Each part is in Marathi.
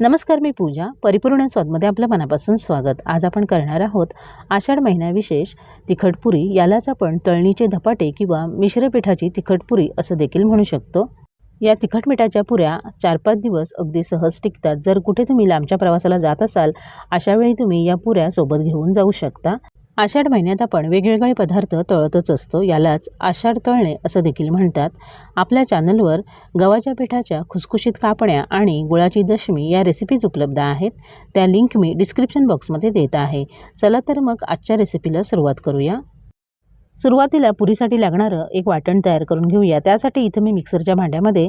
नमस्कार, मी पूजा. परिपूर्ण स्वादमध्ये आपलं मनापासून स्वागत. आज आपण करणार आहोत आषाढ महिना विशेष तिखटपुरी. यालाच आपण तळणीचे धपाटे किंवा मिश्र पिठाची तिखटपुरी असं देखील म्हणू शकतो. या तिखट मिठाच्या पुऱ्या 4-5 दिवस अगदी सहज टिकतात. जर कुठे तुम्ही लांबच्या प्रवासाला जात असाल, अशा वेळी तुम्ही या पुऱ्या सोबत घेऊन जाऊ शकता. आषाढ महिन्यात आपण वेगवेगळे पदार्थ तळतच असतो. यालाच आषाढ तळणे असं देखील म्हणतात. आपल्या चॅनलवर गव्हाच्या पिठाच्या खुसखुशीत कापण्या आणि गुळाची दशमी या रेसिपीज उपलब्ध आहेत. त्या लिंक मी डिस्क्रिप्शन बॉक्समध्ये देत आहे. चला तर मग आजच्या रेसिपीला सुरुवात करूया. सुरुवातीला पुरीसाठी लागणारं एक वाटण तयार करून घेऊया. त्यासाठी इथं मी मिक्सरच्या भांड्यामध्ये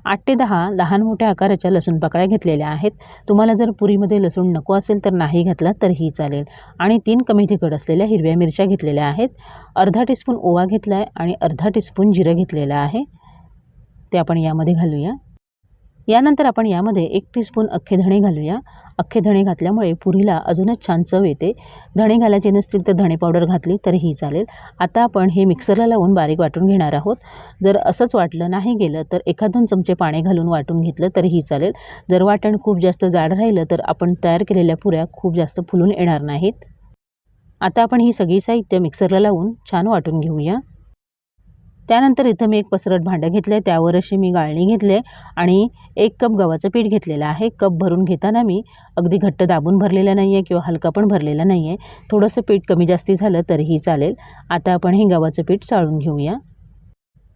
8 ते 10 लहान मोठ्या आकाराच्या लसूण पाकळ्या घेतलेल्या आहेत. तुम्हाला जर पुरीमध्ये लसूण नको असेल तर नाही घातला तरीही चालेल. आणि 3 कमी तिखट असलेल्या हिरव्या मिरच्या घेतलेल्या आहेत. अर्धा टीस्पून ओवा घेतला आहे आणि अर्धा टीस्पून जिरं घेतलेलं आहे. ते आपण यामध्ये घालूया. यानंतर आपण यामध्ये 1 टीस्पून अख्खे धणे घालूया. अख्खे धणे घातल्यामुळे पुरीला अजूनच छान चव येते. धणे घालायचे नसतील तर धणे पावडर घातली तरीही चालेल. आता आपण हे मिक्सरला लावून बारीक वाटून घेणार आहोत. जर असंच वाटलं नाही गेलं तर 1-2 चमचे पाणी घालून वाटून घेतलं तरीही चालेल. जर वाटण खूप जास्त जाड राहिलं तर आपण तयार केलेल्या पुऱ्या खूप जास्त फुलून येणार नाहीत. आता आपण ही सगळी साहित्य मिक्सरला लावून छान वाटून घेऊया. त्यानंतर इथं मी एक पसरट भांडं घेतलं आहे. त्यावर अशी मी गाळणी घेतले आणि 1 कप गव्हाचं पीठ घेतलेलं आहे. कप भरून घेताना मी अगदी घट्ट दाबून भरलेलं नाही आहे किंवा हलका पण भरलेला नाही आहे. थोडंसं पीठ कमी जास्ती झालं तरीही चालेल. आता आपण हे गव्हाचं पीठ चाळून घेऊया.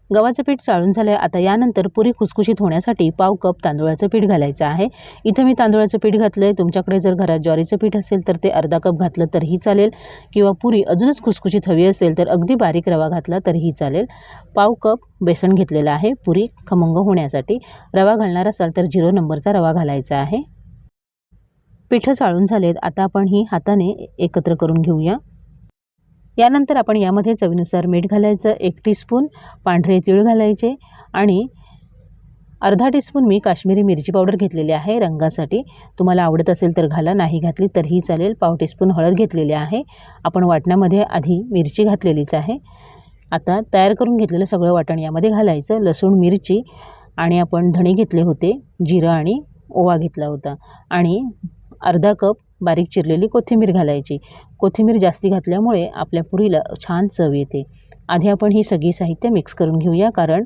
गव्हाचं पीठ चाळून झालं आहे. आता यानंतर पुरी खुसखुशीत होण्यासाठी पाव कप तांदूळाचं पीठ घालायचं आहे. इथं मी तांदूळाचं पीठ घातलं आहे. तुमच्याकडे जर घरात ज्वारीचं पीठ असेल तर ते अर्धा कप घातलं तरीही चालेल किंवा पुरी अजूनच खुसखुशीत हवी असेल तर अगदी बारीक रवा घातला तरीही चालेल. पाव कप बेसन घेतलेलं आहे पुरी खमंग होण्यासाठी. रवा घालणार असाल तर 0 नंबरचा रवा घालायचा आहे. पिठं चाळून झालेत. आता आपण ही हाताने एकत्र करून घेऊया. यानंतर आपण यामध्ये चवीनुसार मीठ घालायचं. 1 टीस्पून पांढरे तीळ घालायचे आणि अर्धा टीस्पून मी काश्मीरी मिरची पावडर घेतलेली आहे रंगासाठी. तुम्हाला आवडत असेल तर घाला, नाही घातली तरीही चालेल. पाव टीस्पून हळद घेतलेली आहे. आपण वाटणामध्ये आधी मिरची घातलेलीच आहे. आता तयार करून घेतलेलं सगळं वाटण यामध्ये घालायचं. लसूण, मिरची आणि आपण धणे घेतले होते, जिरं आणि ओवा घेतला होता आणि अर्धा कप बारीक चिरलेली कोथिंबीर घालायची. कोथिंबीर जास्ती घातल्यामुळे आपल्या पुरीला छान चव येते. आधी आपण ही सगळी साहित्य मिक्स करून घेऊया, कारण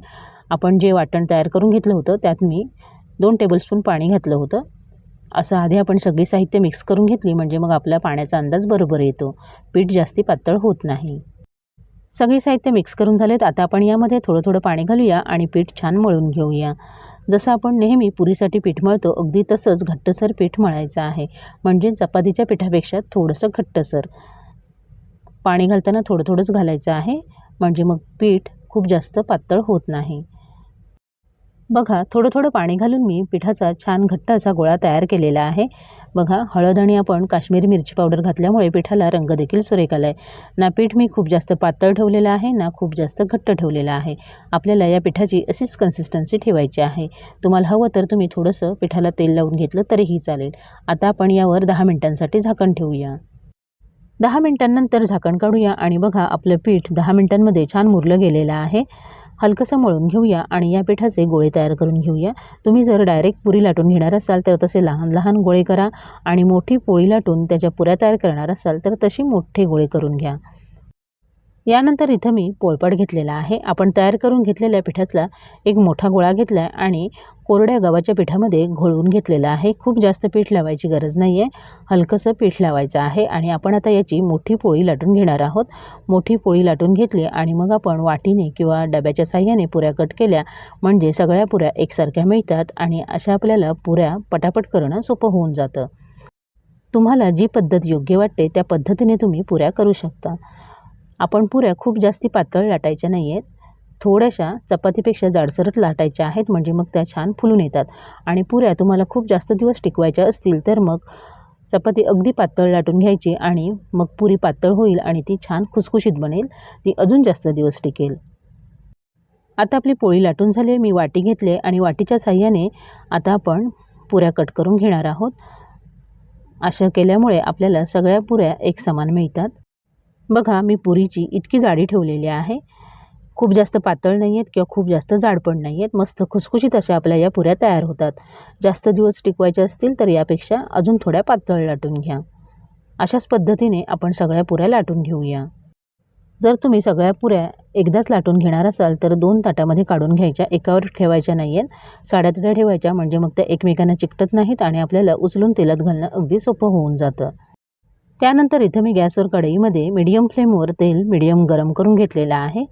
आपण जे वाटण तयार करून घेतलं होतं त्यात मी 2 टेबलस्पून पाणी घातलं होतं. असं आधी आपण सगळी साहित्य मिक्स करून घेतली म्हणजे मग आपल्या पाण्याचा अंदाज बरोबर येतो. पीठ जास्ती पातळ होत नाही. सगळी साहित्य मिक्स करून झालेत. आता आपण यामध्ये थोडं पाणी घालूया आणि पीठ छान मळून घेऊया. जसं आपण नेहमी पुरीसाठी पीठ मळतो अगदी तसंच घट्टसर पीठ मळायचं आहे. म्हणजे चपातीच्या पिठापेक्षा थोडंसं घट्टसर. पाणी घालताना थोडंच घालायचं आहे, म्हणजे मग पीठ खूप जास्त पातळ होत नाही. बघा, थोडं पाणी घालून मी पिठाचा छान घट्ट असा गोळा तयार केलेला आहे. बघा, हळद आणि आपण काश्मीरी मिरची पावडर घातल्यामुळे पिठाला रंग देखील सुरेख आला आहे. ना पीठ मी खूप जास्त पातळ ठेवलेलं आहे ना खूप जास्त घट्ट ठेवलेलं आहे. आपल्याला या पिठाची अशीच कन्सिस्टन्सी ठेवायची आहे. तुम्हाला हवं तर तुम्ही थोडंसं पिठाला तेल लावून घेतलं तरीही चालेल. आता आपण यावर 10 मिनिटांसाठी झाकण ठेवूया. 10 मिनिटांनंतर झाकण काढूया आणि बघा, आपलं पीठ 10 मिनिटांमध्ये छान मुरलं गेलेलं आहे. हलकंसं मळून घेऊया आणि या पिठाचे गोळे तयार करून घेऊया. तुम्ही जर डायरेक्ट पुरी लाटून घेणार असाल तर तसे लहान गोळे करा आणि मोठी पोळी लाटून त्याच्या पुऱ्या तयार करणार असाल तर तशी मोठे गोळे करून घ्या. यानंतर इथं मी पोळपाट घेतलेला आहे. आपण तयार करून घेतलेल्या पिठातला एक मोठा गोळा घेतला आहे आणि कोरड्या गव्हाच्या पिठामध्ये घोळवून घेतलेला आहे. खूप जास्त पीठ लावायची गरज नाही आहे. हलकंसं पीठ लावायचं आहे आणि आपण आता याची मोठी पोळी लाटून घेणार आहोत. मोठी पोळी लाटून घेतली आणि मग आपण वाटीने किंवा डब्याच्या साह्याने पुऱ्या कट केल्या म्हणजे सगळ्या पुऱ्या एकसारख्या मिळतात आणि अशा आपल्याला पुऱ्या पटापट करणं सोपं होऊन जातं. तुम्हाला जी पद्धत योग्य वाटते त्या पद्धतीने तुम्ही पुऱ्या करू शकता. आपण पुऱ्या खूप जास्ती पातळ लाटायच्या नाही आहेत. थोड्याशा चपातीपेक्षा जाडसरच लाटायच्या आहेत, म्हणजे मग त्या छान फुलून येतात. आणि पुऱ्या तुम्हाला खूप जास्त दिवस टिकवायच्या असतील तर मग चपाती अगदी पातळ लाटून घ्यायची आणि मग पुरी पातळ होईल आणि ती छान खुसखुशीत बनेल. ती अजून जास्त दिवस टिकेल. आता आपली पोळी लाटून झाली आहे. मी वाटी घेतले आणि वाटीच्या साह्याने आता आपण पुऱ्या कट करून घेणार आहोत. असं केल्यामुळे आपल्याला सगळ्या पुऱ्या एक समान मिळतात. बघा, मी पुरीची इतकी जाडी ठेवलेली आहे. खूप जास्त पातळ नाही आहेत किंवा खूप जास्त जाड पण नाही आहेत. मस्त खुसखुशीत अशा आपल्या या पुऱ्या तयार होतात. जास्त दिवस टिकवायच्या असतील तर यापेक्षा अजून थोड्या पातळ लाटून घ्या. अशाच पद्धतीने आपण सगळ्या पुऱ्या लाटून घेऊया. जर तुम्ही सगळ्या पुऱ्या एकदाच लाटून घेणार असाल तर 2 ताटामध्ये काढून घ्यायच्या, एकावर ठेवायच्या नाही आहेत. साध्या ठेवायच्या म्हणजे मग त्या एकमेकांना चिकटत नाहीत आणि आपल्याला उचलून तेलात घालणं अगदी सोपं होऊन जातं. त्यानंतर इथं मी गॅसवर कढईमध्ये मीडियम फ्लेमवर तेल मीडियम गरम करून घेतलेलं आहे.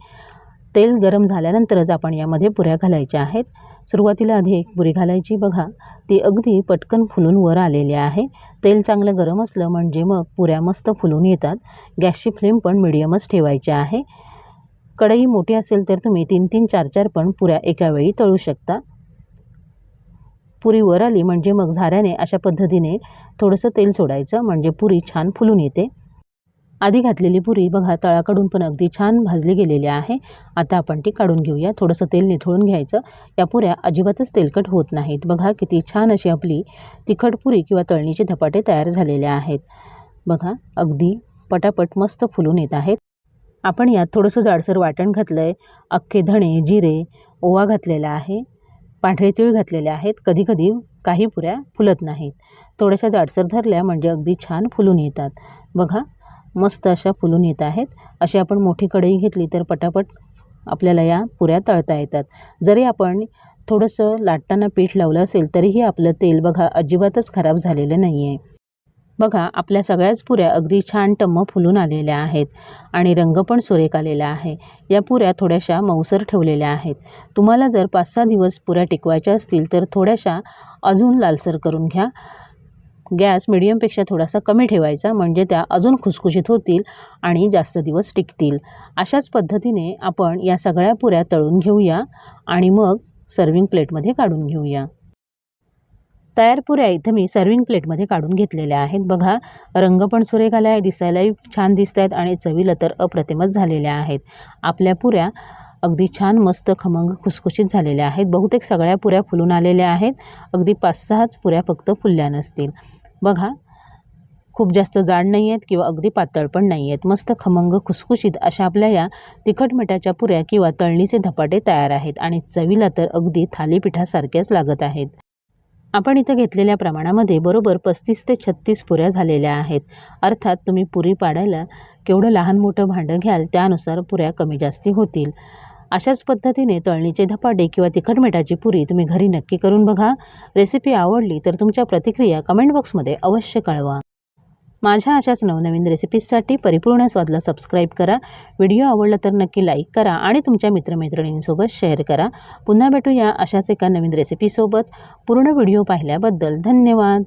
तेल गरम झाल्यानंतरच आपण यामध्ये पुऱ्या घालायच्या आहेत. सुरुवातीला आधी एक पुरी घालायची. बघा ती अगदी पटकन फुलून वर आलेली आहे. तेल चांगलं गरम असलं म्हणजे मग पुऱ्या मस्त फुलून येतात. गॅसची फ्लेम पण मीडियमच ठेवायची आहे. कढई मोठी असेल तर तुम्ही 3-3, 4-4 पण पुऱ्या एकावेळी तळू शकता. पुरी वर आली म्हणजे मग झाऱ्याने अशा पद्धतीने थोडंसं तेल सोडायचं म्हणजे पुरी छान फुलून येते. आधी घातलेली पुरी बघा तळाकडून पण अगदी छान भाजली गेलेली आहे. आता आपण ती काढून घेऊया. थोडंसं तेल निथळून घ्यायचं. या पुऱ्या अजिबातच तेलकट होत नाहीत. बघा किती छान अशी आपली तिखट पुरी किंवा तळणीचे धपाटे तयार झालेले आहेत. बघा अगदी पटापट मस्त फुलून येत आहेत. आपण यात थोडंसं जाडसर वाटण घातलं आहे. अख्खे धणे, जिरे, ओवा घातलेला आहे. पांढरे तीळ घातलेले आहेत. कधीकधी काही पुऱ्या फुलत नाहीत. थोड्याशा जाडसर धरल्या म्हणजे अगदी छान फुलून येतात. बघा मस्त अशा फुलून येत आहेत. अशी आपण मोठी कढई घेतली तर पटापट आपल्याला या पुऱ्या तळता येतात. जरी आपण थोडंसं लाटताना पीठ लावलं असेल तरीही आपलं तेल बघा अजिबातच खराब झालेलं नाही आहे. बघा आपल्या सगळ्याच पुऱ्या अगदी छान टम्म फुलून आलेल्या आहेत आणि रंग पण सुरेख आलेला आहे. या पुऱ्या थोड्याशा मऊसर ठेवलेल्या आहेत. तुम्हाला जर 5-6 दिवस पुऱ्या टिकवायच्या असतील तर थोड्याशा अजून लालसर करून घ्या. गॅस मीडियमपेक्षा थोडासा कमी ठेवायचा म्हणजे त्या अजून खुसखुशीत होतील आणि जास्त दिवस टिकतील. अशाच पद्धतीने आपण या सगळ्या पुऱ्या तळून घेऊया आणि मग सर्विंग प्लेटमध्ये काढून घेऊया. तयार पुऱ्या इथं मी सर्विंग प्लेटमध्ये काढून घेतलेल्या आहेत. बघा रंग पण सुरेख आला आहे, दिसायलाही छान दिसत आहेत आणि चवीला तर अप्रतिमच झालेल्या आहेत. आपल्या पुऱ्या अगदी छान मस्त खमंग खुसखुशीत झालेल्या आहेत. बहुतेक सगळ्या पुऱ्या फुलून आलेल्या आहेत. अगदी 5-6च पुऱ्या फक्त फुलल्या नसतील. बघा खूप जास्त जाड नाही आहेत किंवा अगदी पातळ पण नाही आहेत. मस्त खमंग खुसखुशीत अशा आपल्या या तिखट मिठाच्या पुऱ्या किंवा तळणीचे धपाटे तयार आहेत आणि चवीला तर अगदी थालीपीठासारख्याच लागत आहेत. आपण इथं घेतलेल्या प्रमाणामध्ये बरोबर 35 ते 36 पुऱ्या झालेल्या आहेत. अर्थात तुम्ही पुरी पाडायला केवढं लहान मोठं भांडं घ्याल त्यानुसार पुऱ्या कमी जास्ती होतील. अशाच पद्धतीने तळणीचे धपाटे किंवा तिखट मिठाची पुरी तुम्ही घरी नक्की करून बघा. रेसिपी आवडली तर तुमच्या प्रतिक्रिया कमेंट बॉक्समध्ये अवश्य कळवा. माझ्या अशाच नवनवीन रेसिपीजसाठी परिपूर्ण स्वादला सबस्क्राईब करा. व्हिडिओ आवडला तर नक्की लाईक करा आणि तुमच्या मित्रमैत्रिणींसोबत शेअर करा. पुन्हा भेटूया अशाच एका नवीन रेसिपीसोबत. पूर्ण व्हिडिओ पाहिल्याबद्दल धन्यवाद.